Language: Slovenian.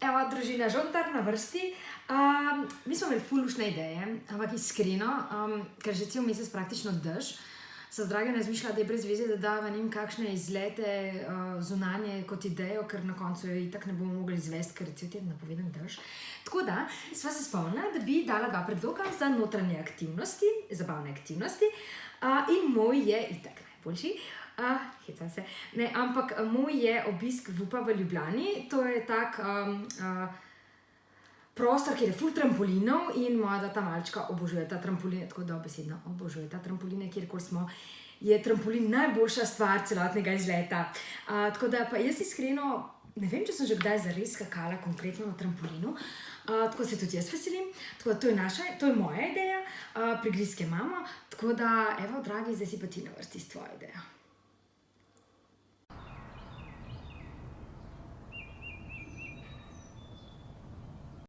Evo, družina Žoltar na vrsti. Mi smo imeli ful luštne ideje, ampak iskreno, ker že cel mesec praktično dež, sem z Dragom razmišljala, da je brez veze, da dava njim kakšne izlete zunanje kot idejo, ker na koncu jo itak ne bomo mogli izvesti, ker je cel teden napovedan dež. Tako da sva se spomnila, da bi dala 2 predloga za notranje aktivnosti, zabavne aktivnosti, in moj je itak najboljši. Hecam se. Ne, ampak moj je obisk VUP-a v Ljubljani. To je tak prostor, kjer je ful trampolinov in moja ta malčka obožuje ta trampoline, tako dobesedno obožuje ta trampoline, kjerkoli smo. Je trampolin najboljša stvar celotnega izleta. Tako da pa jaz iskreno, ne vem, če sem že kdaj zares skakala konkretno na trampolinu, tako se tudi jaz veselim. Tako da to je moja ideja, prigrizke imamo, tako da, evo, Dragi, zdaj si pa ti na vrsti s tvojo idejo.